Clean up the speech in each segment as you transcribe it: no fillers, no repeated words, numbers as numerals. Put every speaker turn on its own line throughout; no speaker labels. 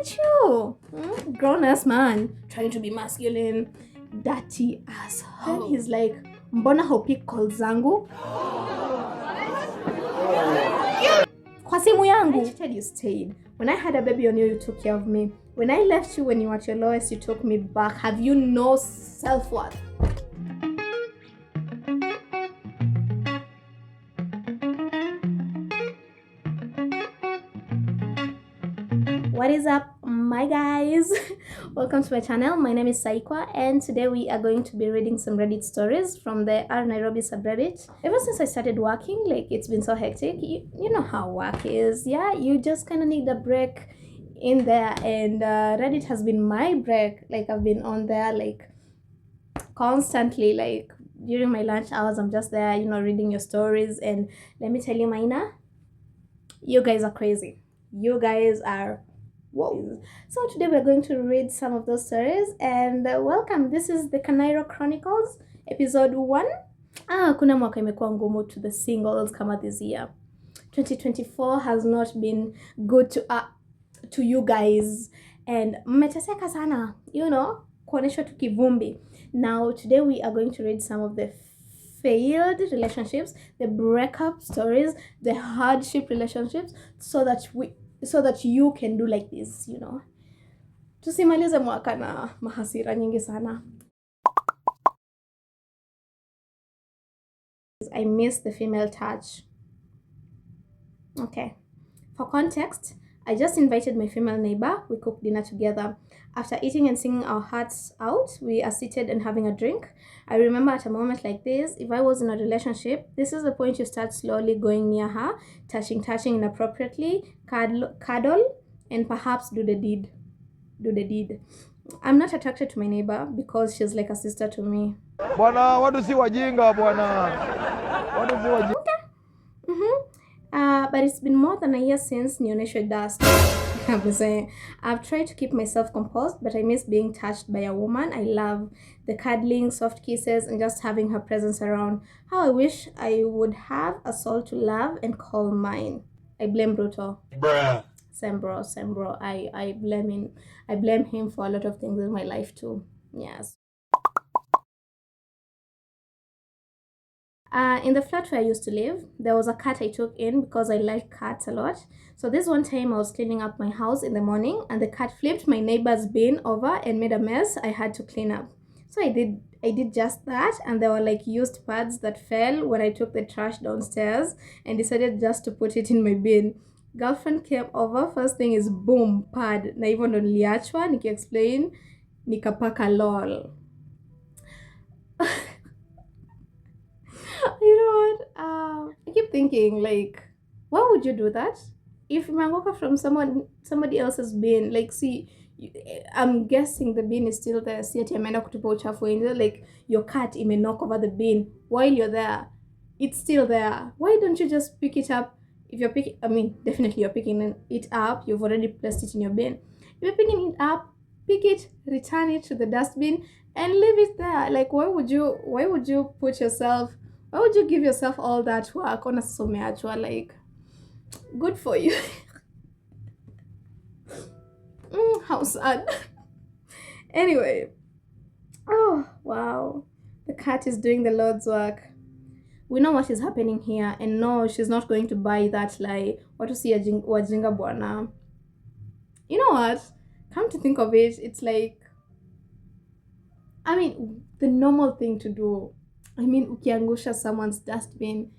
at you, grown-ass man trying to be masculine, dirty asshole. Then he's like, mbona haupiki call zangu kwa simu yangu? I cheated, you stayed. When I had a baby on you, you took care of me. When I left you when you were at your lowest, you took me back. Have you no self-worth? What is up, my guys? Welcome to my channel. My name is Saikwa, and today we are going to be reading some Reddit stories from the Nairobi subreddit. Ever since I started working, like, it's been so hectic. You know how work is. Yeah, you just kind of need a break in there, and Reddit has been my break. Like, I've been on there like constantly, like during my lunch hours. I'm just there, reading your stories. And let me tell you, Maina, you guys are crazy. You guys are whoa. So today we're going to read some of those stories, and welcome. This is the Kanairo Chronicles, episode 1. Kuna mwaka imekuwa ngumu to the singles kama this year. 2024 has not been good to you guys, and mmeteseka sana, kuoneshwa tu kivumbi. Now today we are going to read some of the failed relationships, the breakup stories, the hardship relationships, so that you can do like this, tusimalize mwaka na mahasira nyingi sana. I miss the female touch. Okay, for context, I just invited my female neighbor. We cooked dinner together. After eating and singing our hearts out, we are seated and having a drink. I remember at a moment like this, if I was in a relationship, this is the point you start slowly going near her, touching inappropriately, cuddle, and perhaps do the deed. I'm not attracted to my neighbor because she's like a sister to me.
Bwana, watu si wajinga bwana. Watu si wajinga.
But it's been more than a year since Nionesho dust. I've tried to keep myself composed, but I miss being touched by a woman I love. The cuddling, soft kisses, and just having her presence around. How I wish I would have a soul to love and call mine. I blame Bruto.
Bruh.
Same bro. I blame him for a lot of things in my life too. Yes. In the flat where I used to live, there was a cat I took in because I like cats a lot. So this one time I was cleaning up my house in the morning, and the cat flipped my neighbor's bin over and made a mess I had to clean up. So I did just that, and there were like used pads that fell when I took the trash downstairs and decided just to put it in my bin. Girlfriend came over, first thing is boom, pad. Na hivyo ndo niliachwa, explain, nikapaka lol. You know what? I keep thinking, like, why would you do that? If mangoka from somebody else's bin, like, see, I'm guessing the bin is still there. See, like, your cat may knock over the bin while you're there. It's still there. Why don't you just pick it up? If you're picking, definitely you're picking it up. You've already placed it in your bin. If you're picking it up, pick it, return it to the dustbin, and leave it there. Like, why would you put yourself? Why would you give yourself all that work on a someachwa? Like, good for you. How sad. Anyway. Oh, wow. The cat is doing the Lord's work. We know what is happening here, and no, she's not going to buy that lie. What to see wajinga bwana. You know what? Come to think of it, it's like, the normal thing to do. Ukiangusha someone's dustbin,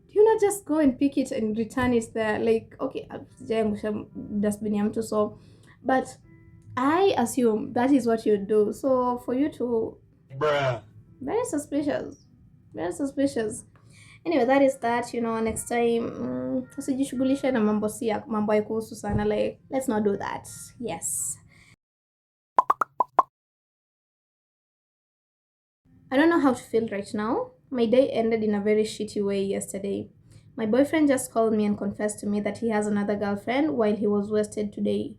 do you not just go and pick it and return it there? Like, okay, sijaangusha dustbin ya mtu, so, but I assume that is what you do. So for you to,
Bruh.
Very suspicious. Anyway, that is that. Next time, usijishughulishe na mambo ya kuhusu sana. Like, let's not do that. Yes. I don't know how to feel right now. My day ended in a very shitty way yesterday. My boyfriend just called me and confessed to me that he has another girlfriend while he was wasted today.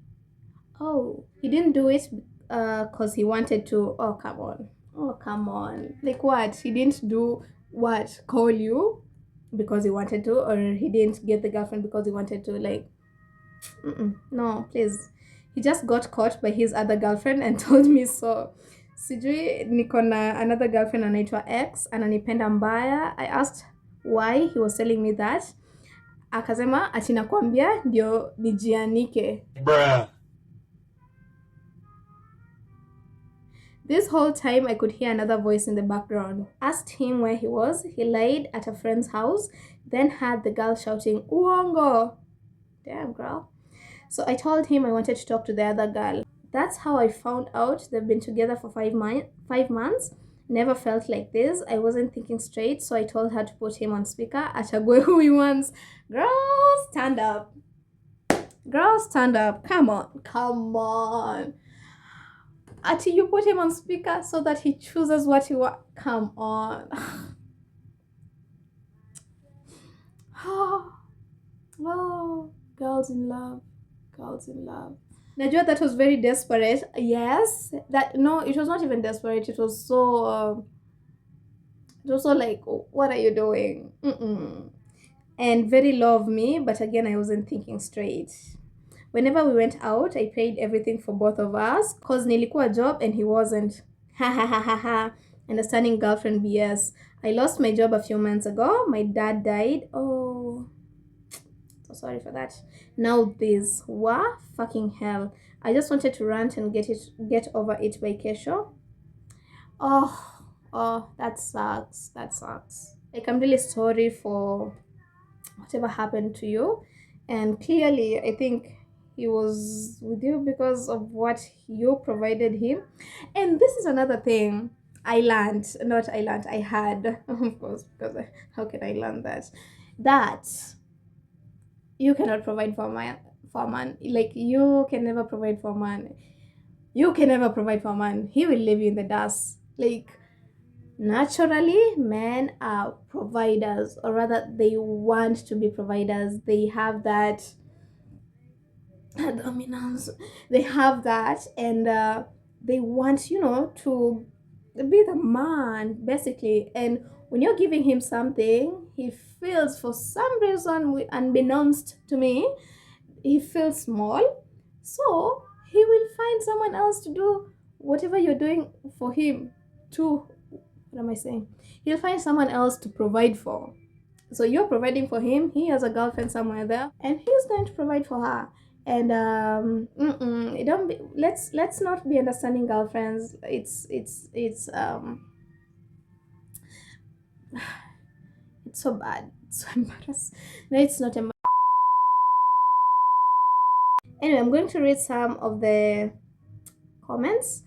Oh, he didn't do it because he wanted to. Oh, come on. Like, what? He didn't do what? Call you because he wanted to, or he didn't get the girlfriend because he wanted to? Like, no, please. He just got caught by his other girlfriend and told me so. Sijui niko na another girlfriend anaitwa X ananipenda mbaya. I asked why he was telling me that. Akasema ati nakwambia ndio nijianike. Bruh. This whole time I could hear another voice in the background. Asked him where he was. He lied at a friend's house, then heard the girl shouting, "Uongo!" Damn, girl. So I told him I wanted to talk to the other girl. That's how I found out they've been together for 5 months. Never felt like this. I wasn't thinking straight, so I told her to put him on speaker. Achague who he wants. Girls, stand up. Girls, stand up. Come on. Come on. Ati, you put him on speaker so that he chooses what he wants. Come on. Oh, girls in love. Girls in love. Najua that was very desperate. Yes. No, it was not even desperate. It was so like, what are you doing? And very low of me, but again, I wasn't thinking straight. Whenever we went out, I paid everything for both of us because nilikuwa job and he wasn't. Ha ha ha ha ha. Understanding girlfriend BS. I lost my job a few months ago. My dad died. Oh, so sorry for that. Now this. What? Fucking hell. I just wanted to rant and get over it by Kesho. Oh, that sucks. That sucks. Like, I'm really sorry for whatever happened to you. And clearly, I think he was with you because of what you provided him. And this is another thing I had, of course, because how can I learn that? That you cannot provide for a man. Like, you can never provide for a man. You can never provide for a man. He will leave you in the dust. Like, naturally, men are providers, or rather, they want to be providers. They have that dominance. They have that, and they want, to be the man, basically. And when you're giving him something, he feels, for some reason, unbeknownst to me, he feels small. So he will find someone else to do whatever you're doing for him to. What am I saying? He'll find someone else to provide for. So you're providing for him. He has a girlfriend somewhere there, and he's going to provide for her. And let's not be understanding girlfriends. It's it's so bad. It's so embarrassing. No, it's not embarrassing. Anyway, I'm going to read some of the comments.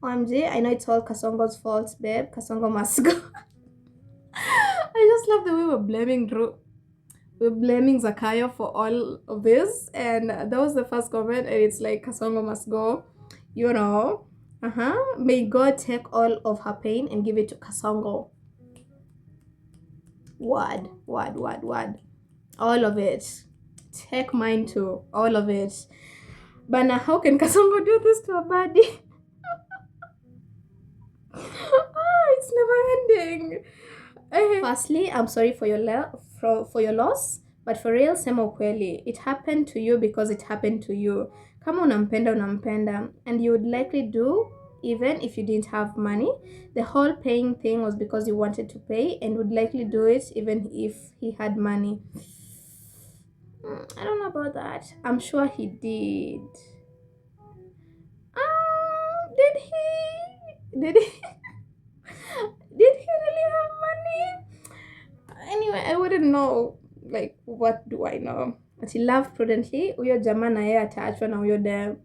OMG, I know it's all Kasongo's fault, babe. Kasongo must go. I just love the way we're blaming Zakayo for all of this. And that was the first comment, and it's like, Kasongo must go. May God take all of her pain and give it to Kasongo. Word. All of it. Take mine too. All of it. But now, how can Kasongo do this to a baddie? It's never ending. Firstly, I'm sorry for your loss, but for real, sema ukweli. It happened to you because it happened to you. Kama unampenda, and you would likely do even if you didn't have money. The whole paying thing was because you wanted to pay, and would likely do it even if he had money. I don't know about that. I'm sure he did. Did he? Did he really have money? Anyway, I wouldn't know. Like, what do I know? But he loved prudently. Uyo jamaa na yeye ataachwa na uyo dem.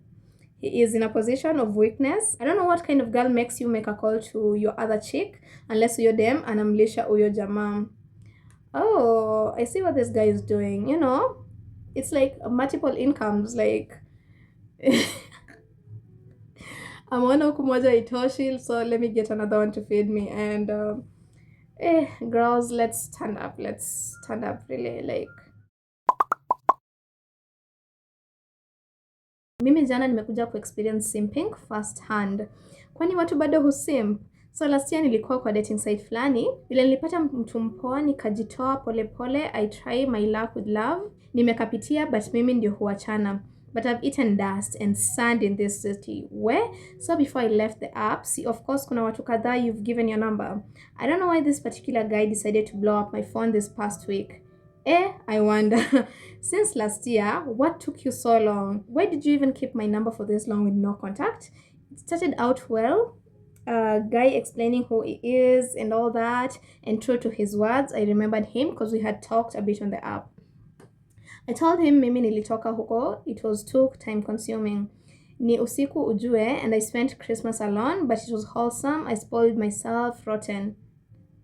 He is in a position of weakness. I don't know what kind of girl makes you make a call to your other chick unless uyo dem anamlisha uyo jamaa. Oh, I see what this guy is doing. It's like multiple incomes. Like, ameona huku moja itoshi, so let me get another one to feed me. And girls, let's stand up. Let's stand up, really. Like, mimi jana nimekuja experience simping first hand. Kwani watu bado husimp? So last year nilikuwa kwa dating site fulani. Vile nilipata mtu mpoa, nikajitoa pole pole. I try my luck with love. Nimekapitia, but mimi ndio huachana. but I've eaten dust and sand in this city. Where? So before I left the app, see, of course, kuna watu kadhaa you've given your number. I don't know why this particular guy decided to blow up my phone this past week. I wonder. Since last year, what took you so long? Why did you even keep my number for this long with no contact? It started out well. A guy explaining who he is and all that, and true to his words, I remembered him because we had talked a bit on the app. I told him mimi nilitoka huko, it was too time consuming. Ni usiku ujue, and I spent Christmas alone, but it was wholesome. I spoiled myself rotten.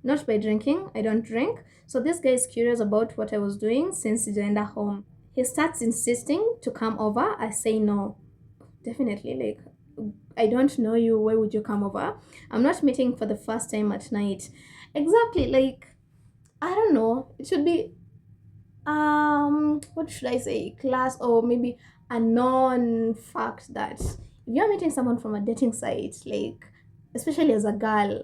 Not by drinking, I don't drink. So this guy is curious about what I was doing since sijaenda home. He starts insisting to come over. I say no. Definitely, like, I don't know you, why would you come over? I'm not meeting for the first time at night. Exactly, like, I don't know. It should be what should I say? Class, or maybe a known fact that if you're meeting someone from a dating site, like, especially as a girl,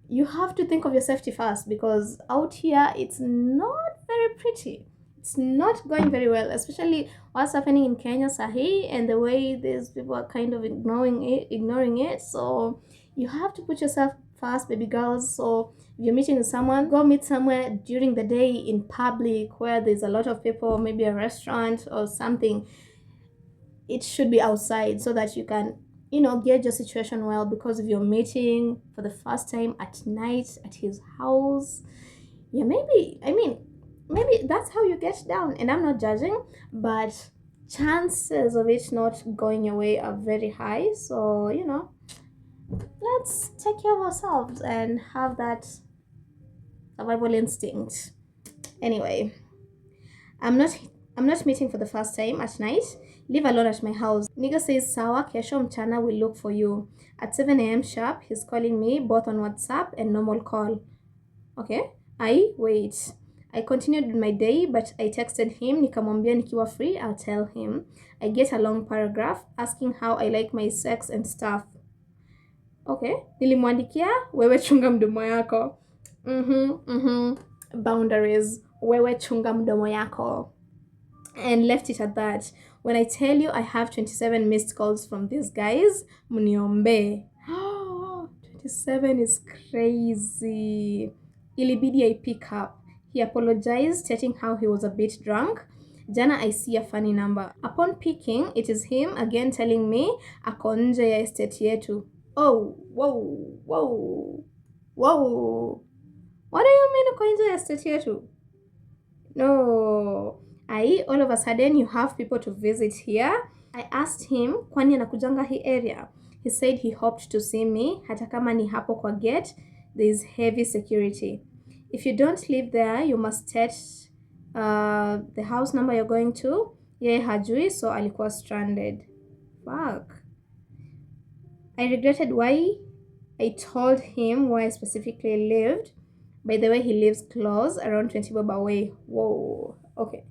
you have to think of your safety first, because out here it's not very pretty. It's not going very well, especially what's happening in Kenya sahi, and the way these people are kind of ignoring it. So you have to put yourself first, baby girls. So if you're meeting with someone, go meet somewhere during the day in public where there's a lot of people, maybe a restaurant or something. It should be outside so that you can, gauge your situation well, because if you're meeting for the first time at night at his house, yeah, maybe that's how you get down. And I'm not judging, but chances of it not going your way are very high. So, let's take care of ourselves and have that survival instinct. Anyway, I'm not I'm not meeting for the first time at night. Leave alone at my house. Nigga says sawa kesho mchana will look for you. At 7 a.m. sharp, he's calling me both on WhatsApp and normal call. Okay. Wait. I continued with my day, but I texted him nikamwambia nikiwa free, I'll tell him. I get a long paragraph asking how I like my sex and stuff. Okay. Nilimwandikia wewe chunga mdomo yako. Boundaries. Wewe chunga mdomo yako. And left it at that. When I tell you I have 27 missed calls from these guys, mniombe. 27 is crazy. Ilibidi I pick up. He apologized, stating how he was a bit drunk. Jana, I see a funny number. Upon picking, it is him again telling me ako nje ya estate yetu. Oh, whoa. What do you mean uko nje ya estate yetu? No. All of a sudden you have people to visit here. I asked him, kwani anakujanga hii area? He said he hoped to see me, hata kama ni hapo kwa gate, there is heavy security. If you don't live there, you must state the house number you're going to. Yeye hajui, so alikuwa stranded. Fuck. I regretted why I told him where I specifically lived. By the way, he lives close, around 20 bob away. Whoa. Okay.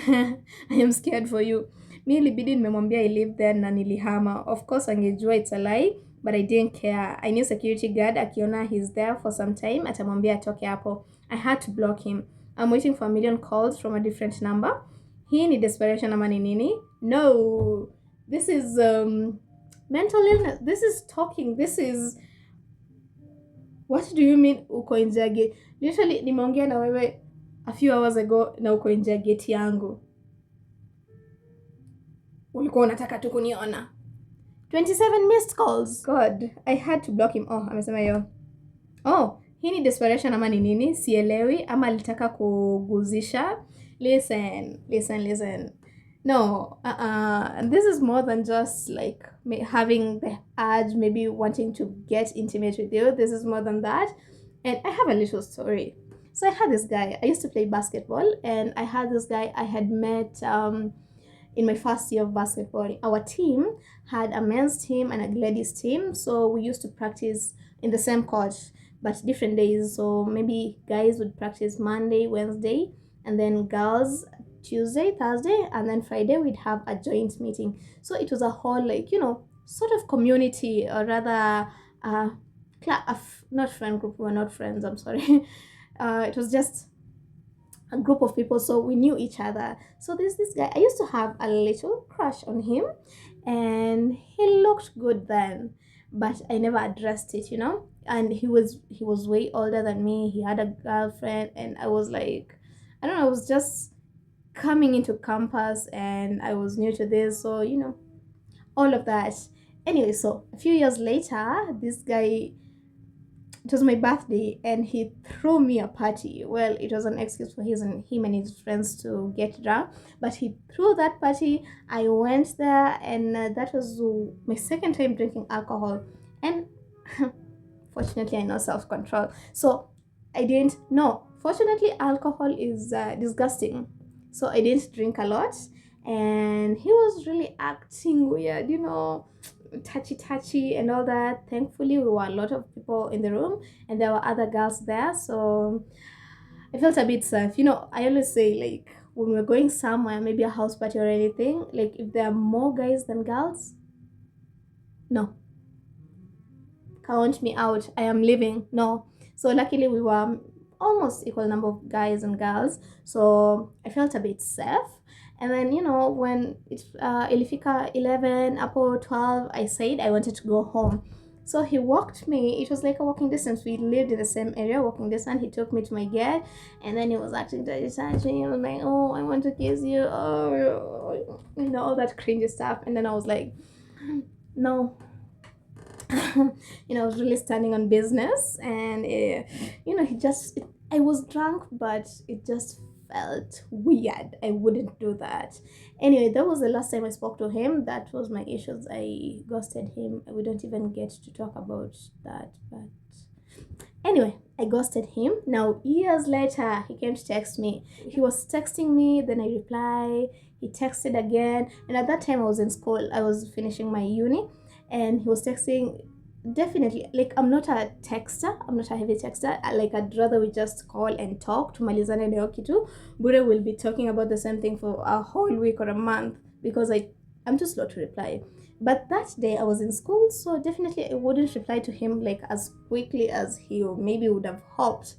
I am scared for you. Mi ilibidi nimemwambia I live there na nilihama. Of course angejua it's a lie, but I didn't care. I knew security guard akiona he's there for some time atamwambia atoke hapo. I had to block him. I'm waiting for a million calls from a different number. Hii ni desperation ama ni nini? No. This is mental illness. This is talking. This is... What do you mean uko nje ya gate? Literally nimeongea na wewe a few hours ago na uko nje ya gate yangu. Ulikuwa unataka tu kuniona. 27 missed calls. God, I had to block him. Amesema yo. Hii ni desperation ama ni nini? Sielewi ama alitaka kuguzisha. Listen. No, this is more than just like having the urge, maybe wanting to get intimate with you. This is more than that. And I have a little story. So I had this guy. I used to play basketball, and I had this guy I had met in my first year of basketball. Our team had a men's team and a ladies team, so we used to practice in the same court, but different days. So maybe guys would practice Monday, Wednesday, and then girls Tuesday, Thursday, and then Friday we'd have a joint meeting. So it was a whole, like, sort of community, or rather not friend group. We were not friends, I'm sorry. It was just a group of people, so we knew each other. So there's this guy, I used to have a little crush on him, and he looked good then, but I never addressed it, and he was way older than me. He had a girlfriend, and I was like, I don't know, I was just coming into campus and I was new to this, so all of that. Anyway, so a few years later, this guy, it was my birthday and he threw me a party. Well, it was an excuse for him and his friends to get drunk, but he threw that party. I went there, and that was my second time drinking alcohol. And fortunately, I know self control, so I didn't know. Fortunately, alcohol is disgusting, so I didn't drink a lot. And he was really acting weird, touchy and all that. Thankfully, we were a lot of people in the room, and there were other girls there, so I felt a bit safe. I always say, like, when we're going somewhere, maybe a house party or anything, like, if there are more guys than girls, no, count me out, I am leaving. No. So luckily we were almost equal number of guys and girls, so I felt a bit safe. And then when it's ilifika 11 apple 12, I said I wanted to go home. So he walked me. It was like a walking distance. We lived in the same area, walking distance. He took me to my gate, and then he was acting touchy. He was like, "Oh, I want to kiss you." Oh, all that cringy stuff. And then I was like, "No." I was really standing on business, and I was drunk, but it just felt weird. I wouldn't do that. Anyway, that was the last time I spoke to him. That was my issues. I ghosted him. We don't even get to talk about that, but anyway, I ghosted him. Now, years later, he came to text me. He was texting me, then I reply. He texted again, and at that time I was in school. I was finishing my uni, and he was texting. Definitely, like, I'm not a texter. I'm not a heavy texter. Like, I'd rather we just call and talk. Tumalizane leo kitu. Bure will be talking about the same thing for a whole week or a month, because I'm too slow to reply. But that day I was in school, so definitely I wouldn't reply to him like as quickly as he maybe would have hoped.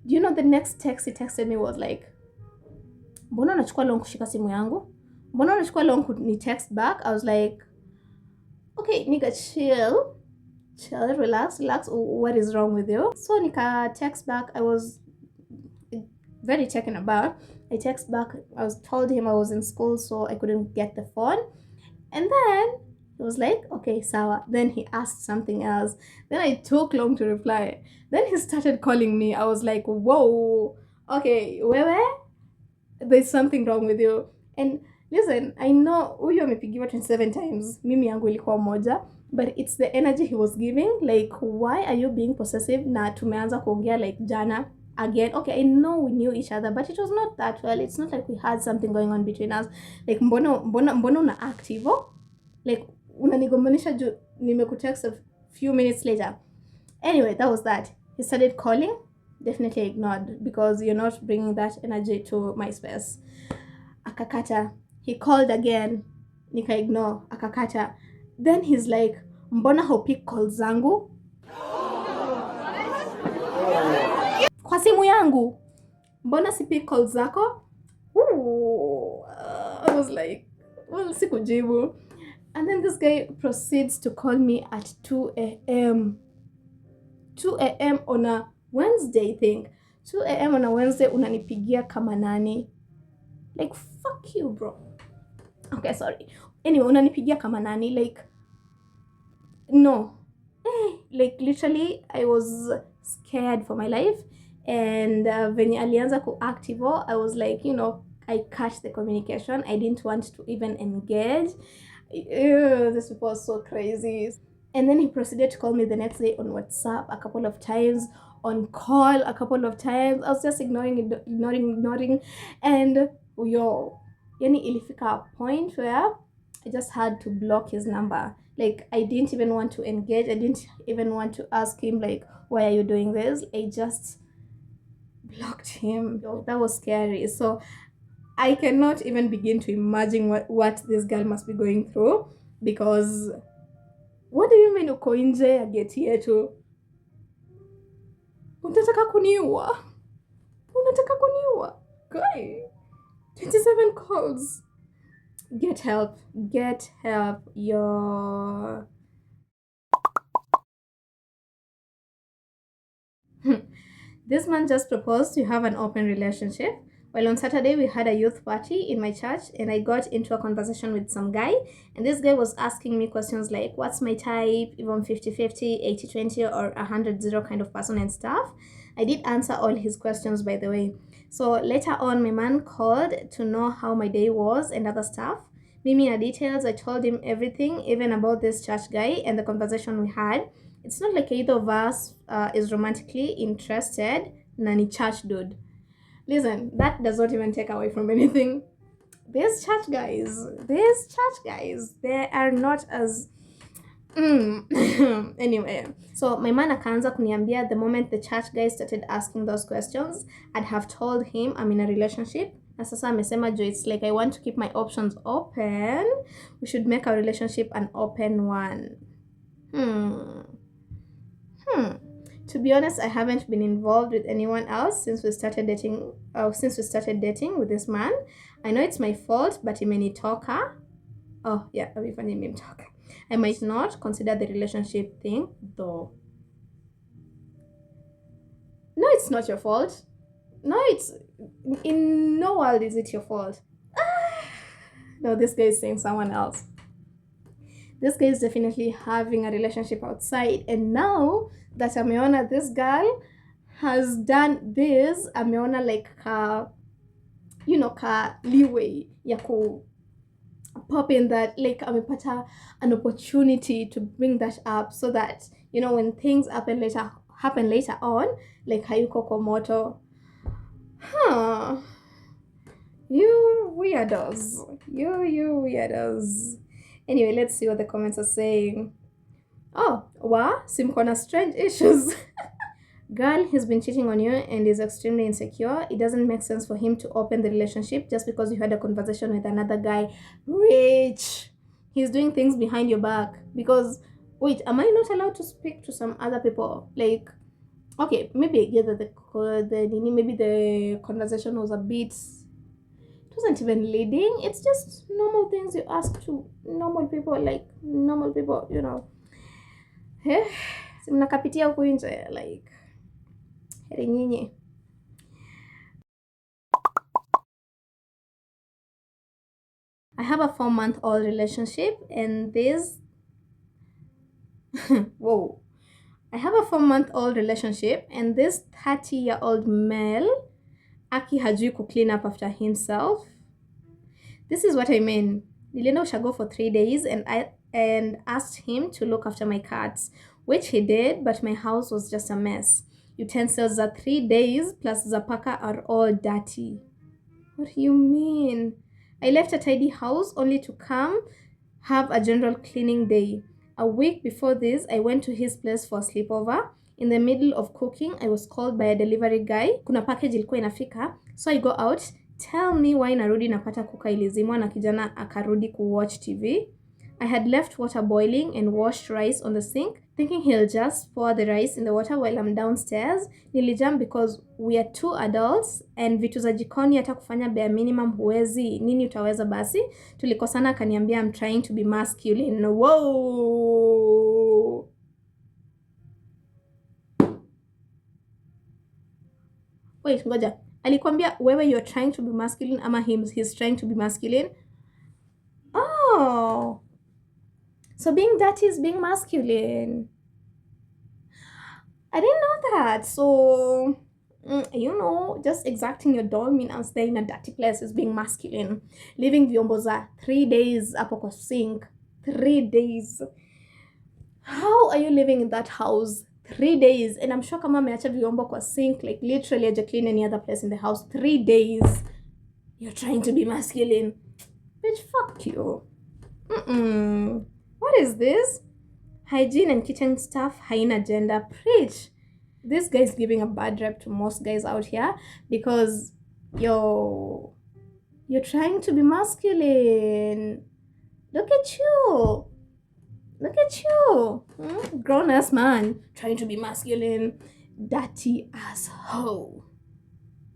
The next text he texted me was like, mbona unachukua long kushika simu yangu? Mbona unachukua long ni text back? I was like, okay, nigga, chill, relax, what is wrong with you? So nika text back. I was very taken aback. I text back. I was told him I was in school, so I couldn't get the phone. And then he was like, okay, sawa. Then he asked something else. Then I took long to reply. Then he started calling me. I was like, whoa, okay, wewe, there's something wrong with you. And listen, I know huyo amepigiwa 27 times. Mimi yangu ilikuwa moja. But it's the energy he was giving. Like, why are you being possessive? Na tumeanza kuongea like jana again. Okay, I know we knew each other, but it was not that well. It's not like we had something going on between us. Like, mbona una active? Like, unanigombanisha juu nimekutext a few minutes later. Anyway, that was that. He started calling. Definitely ignored, because you're not bringing that energy to my space. Akakata. He called again. Nika ignore. Akakata. Then he's like, mbona haupiki call zangu kwa simu yangu? Mbona sipiki call zako? I was like, well, sikujibu. And then this guy proceeds to call me at 2 a.m. 2 a.m. on a Wednesday thing. 2 a.m. on a Wednesday, unanipigia kama nani? Like, fuck you, bro. Okay, sorry. Anyway, unanipigia kama nani? Like, no. Like, literally, I was scared for my life. And when alianza kuact hivo, I was like, I cut the communication. I didn't want to even engage. This was so crazy. And then he proceeded to call me the next day on WhatsApp a couple of times, on call a couple of times. I was just ignoring. And yani ilifika a point where I just had to block his number. Like, I didn't even want to engage. I didn't even want to ask him, like, why are you doing this? I just blocked him. That was scary. So I cannot even begin to imagine what this girl must be going through, because what do you mean uko nje ya geti yetu? Unataka kuniua? Unataka kuniua? Guy. 27 calls. Get help. Get help. Your This man just proposed to have an open relationship. Well, on Saturday, we had a youth party in my church, and I got into a conversation with some guy. And this guy was asking me questions like, what's my type, even 50-50, 80-20, or 100-0 kind of person and stuff. I did answer all his questions, by the way. So later on, my man called to know how my day was and other stuff. Mimi details, I told him everything, even about this church guy and the conversation we had. It's not like either of us is romantically interested. Nani church dude. Listen, that does not even take away from anything. These church guys, they are not as anyway, so my man akaanza kuniambia the moment the church guys started asking those questions, I'd have told him I'm in a relationship. Na sasa amesema jo, it's like I want to keep my options open. We should make our relationship an open one. To be honest, I haven't been involved with anyone else since we started dating. With this man. I know it's my fault, but imenitoka. Oh yeah, talk. I might not consider the relationship thing though. No, it's not your fault. No, it's in no world is it your fault. No, this guy is saying someone else. This guy is definitely having a relationship outside, and now that ameona this girl has done this, ameona like ka leeway ya ku pop in that, like amepata an opportunity to bring that up so that when things happen later on, like hayuko kwa moto. You weirdos. Anyway, let's see what the comments are saying. Oh, simkona strange issues. Girl, he's been cheating on you and is extremely insecure. It doesn't make sense for him to open the relationship just because you had a conversation with another guy. Rich. He's doing things behind your back. Because, wait, am I not allowed to speak to some other people? Like, okay, maybe I get that maybe the conversation was a bit. It wasn't even leading. It's just normal things you ask to normal people, like normal people, mnakapitia huku nje, like heri nyinyi. I have a 4-month-old relationship and this whoa. I have a 4-month-old relationship and this 30-year-old male aki hajui ku clean up after himself. This is what I mean. Nilienda ushago for 3 days and asked him to look after my cats, which he did, but my house was just a mess. Utensils za 3 days plus zapaka are all dirty. What do you mean? I left a tidy house only to come have a general cleaning day. A week before this, I went to his place for a sleepover. In the middle of cooking, I was called by a delivery guy. Kuna package ilikuwa inafika. So I go out. Tell me why narudi napata kuka ilizimwa na kijana akarudi watch TV. I had left water boiling and washed rice on the sink, thinking he'll just pour the rice in the water while I'm downstairs. Nilijam because we are 2 adults and vitu za jikoni hata kufanya bare minimum huwezi. Nini utaweza basi? Tulikosana akaniambia I'm trying to be masculine. Whoa! Wait, ngoja. Alikwambia wewe you're trying to be masculine ama he's trying to be masculine? Oh! So being dirty is being masculine. I didn't know that. So, just exacting your dominance there in a dirty place is being masculine. Leaving vyombo za 3 days hapo kwa sink. 3 days. How are you living in that house? 3 days. And I'm sure kama ameacha vyombo kwa sink, like literally haja clean any other place in the house. 3 days. You're trying to be masculine. Bitch, fuck you. What is this? Hygiene and kitchen stuff, haina gender. Preach. This guy is giving a bad rep to most guys out here because you're trying to be masculine. Look at you. Grown ass man trying to be masculine. Dirty asshole.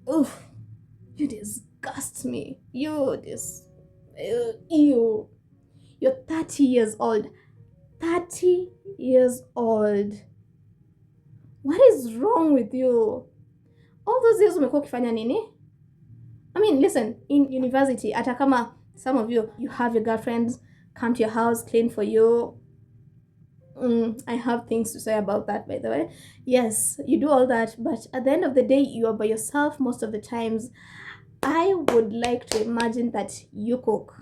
Oof, you disgust me. You. You're 30 years old. 30 years old. What is wrong with you? All those years umekuwa ukifanya nini? I mean, listen, in university, hata kama some of you have your girlfriends come to your house, clean for you. I have things to say about that, by the way. Yes, you do all that, but at the end of the day, you are by yourself most of the times. I would like to imagine that you cook.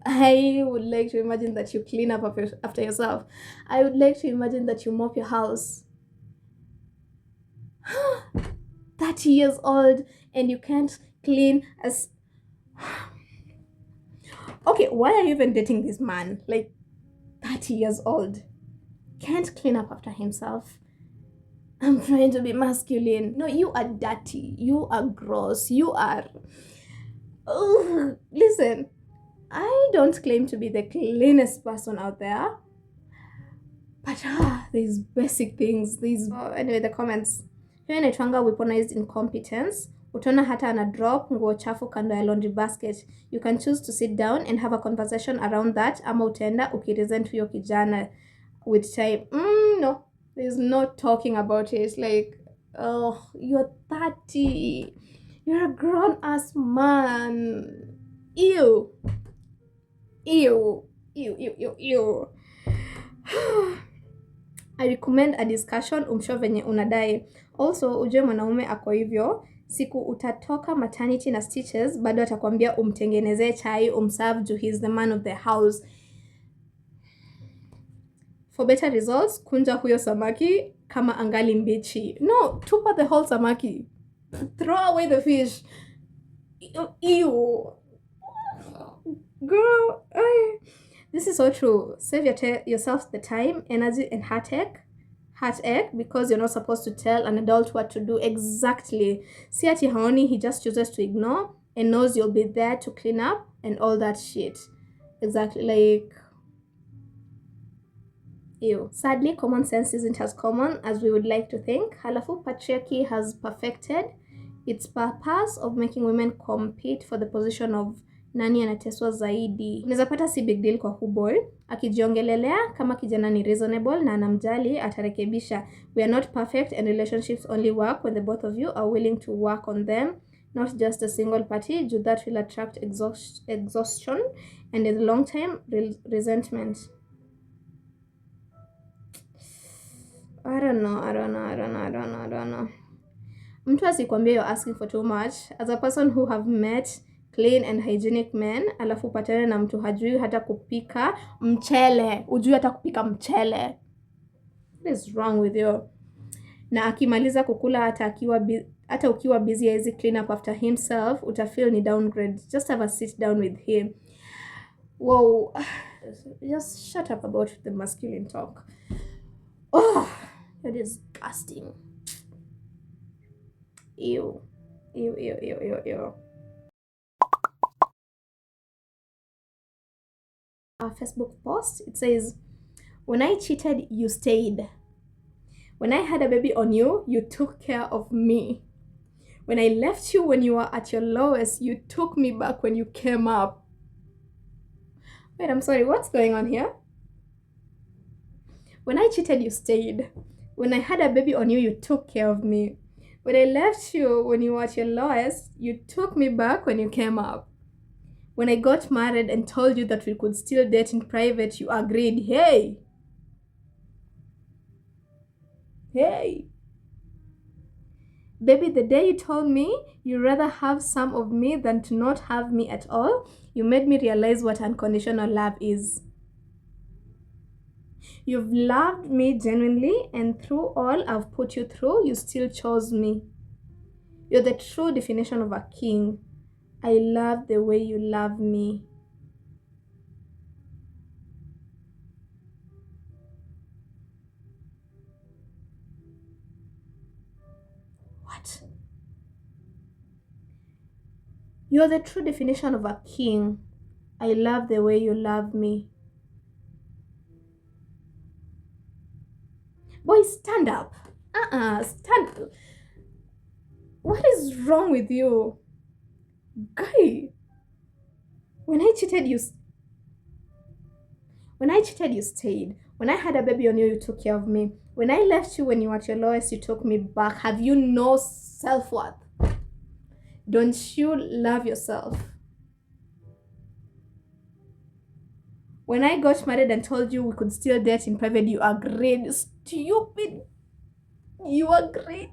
I would like to imagine that you clean up after yourself. I would like to imagine that you mop your house. 30 years old and you can't clean as... Okay, why are you even dating this man? Like, 30 years old. Can't clean up after himself. I'm trying to be masculine. No, you are dirty. You are gross. You are... Ugh. Listen, I don't claim to be the cleanest person out there. But these basic things, anyway, the comments. Hiyo inaitwanga weaponized incompetence. Utaona hata ana drop nguo chafu kando ya laundry basket. You can choose to sit down and have a conversation around that, ama utaenda ukiresent huyo kijana with time. No, there's no talking about it. Like, oh, you're 30. You're a grown-ass man. Ew. Ew. Ew, ew, ew, ew. I recommend a discussion umshow venye unadai. Also, ujue mwanaume ako hivyo, siku utatoka maternity na stitches, bado atakwambia umtengenezee chai, umserve juu he's the man of the house. For better results, kunja huyo samaki kama angali mbichi. No, tupa the whole samaki. Throw away the fish. Ew. Girl, this is so true. Save yourself the time, energy, and heartache because you're not supposed to tell an adult what to do exactly. Si ati haoni, he just chooses to ignore and knows you'll be there to clean up and all that shit. Exactly, like... Ew. Sadly, common sense isn't as common as we would like to think. Halafu patriarchy has perfected its purpose of making women compete for the position of nani anateswa zaidi. Unaweza pata si big deal kwa huboy. Akijiongelelea kama kijana ni reasonable na anamjali atarekebisha. We are not perfect and relationships only work when the both of you are willing to work on them. Not just a single party. That will attract exhaustion and in the long time resentment. I don't know. Mtu asikwambia you're asking for too much. As a person who have met clean and hygienic men, alafu patane na mtu hajui hata kupika mchele. Ujui hata kupika mchele. What is wrong with you? Na akimaliza kukula hata ukiwa busy haezi clean up after himself, utafeel ni downgrade. Just have a sit down with him. Whoa. Just shut up about the masculine talk. Oh, you're disgusting. Ew. Ew. A Facebook post, it says, when I cheated, you stayed. When I had a baby on you, you took care of me. When I left you when you were at your lowest, you took me back when you came up. Wait, I'm sorry, what's going on here? When I cheated, you stayed. When I had a baby on you, you took care of me. When I left you when you were at your lowest, you took me back when you came up. When I got married and told you that we could still date in private, you agreed. Hey! Baby, the day you told me you'd rather have some of me than to not have me at all, you made me realize what unconditional love is. You've loved me genuinely, and through all I've put you through, you still chose me. You're the true definition of a king. I love the way you love me. What? You're the true definition of a king. I love the way you love me. Boy, stand up. Stand up. What is wrong with you? Guy, when I cheated, you stayed. When I had a baby on you, you took care of me. When I left you when you were at your lowest, you took me back. Have you no self-worth? Don't you love yourself? When I got married and told you we could still date in private, you agreed. Stupid. You agreed.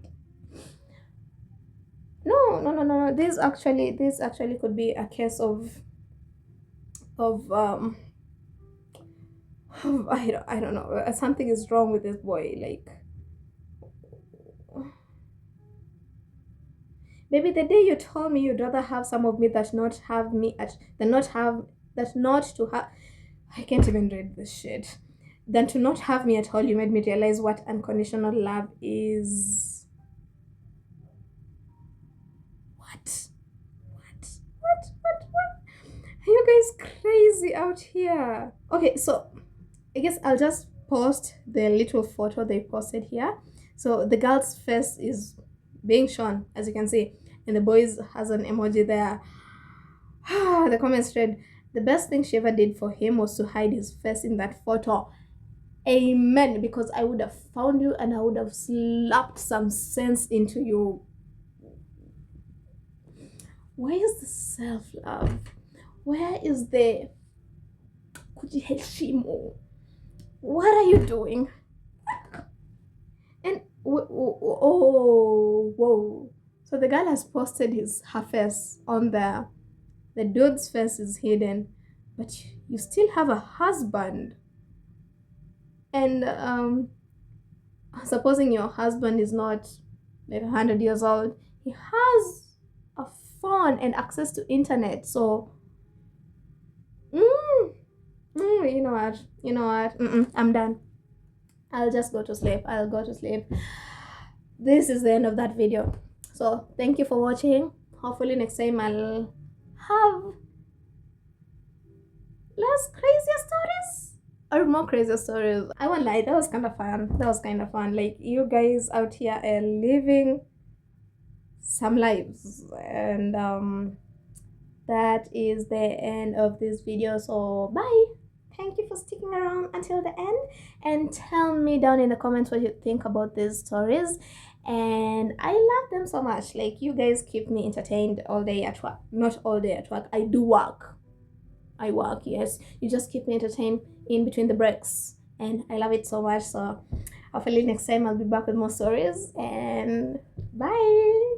No. This actually could be a case of I don't know. Something is wrong with this boy. Like, maybe the day you told me you'd rather have some of me that not have me at than not have that not to have. I can't even read this shit. Than to not have me at all, you made me realize what unconditional love is. What? What? Are you guys crazy out here? Okay, so I guess I'll just post the little photo they posted here. So the girl's face is being shown, as you can see, and the boys has an emoji there. The comments read, the best thing she ever did for him was to hide his face in that photo. Amen. Because I would have found you and I would have slapped some sense into you. Where is the self-love? Where is the kujiheshimu? What are you doing? And oh, whoa. So the girl has posted her face on there. The dude's face is hidden, but you still have a husband. And supposing your husband is not like 100 years old, he has a phone and access to internet. So, you know what? I'm done. I'll just go to sleep. I'll go to sleep. This is the end of that video. So thank you for watching. Hopefully next time I'll have less crazy stories or more crazy stories. I won't lie, that was kind of fun. Like, you guys out here are living some lives, and that is the end of this video. So bye. Thank you for sticking around until the end, and tell me down in the comments what you think about these stories. And I love them so much. Like, you guys keep me entertained all day at work. Not all day at work, I do work. I work, yes. You just keep me entertained in between the breaks, and I love it so much. So hopefully next time I'll be back with more stories, and bye.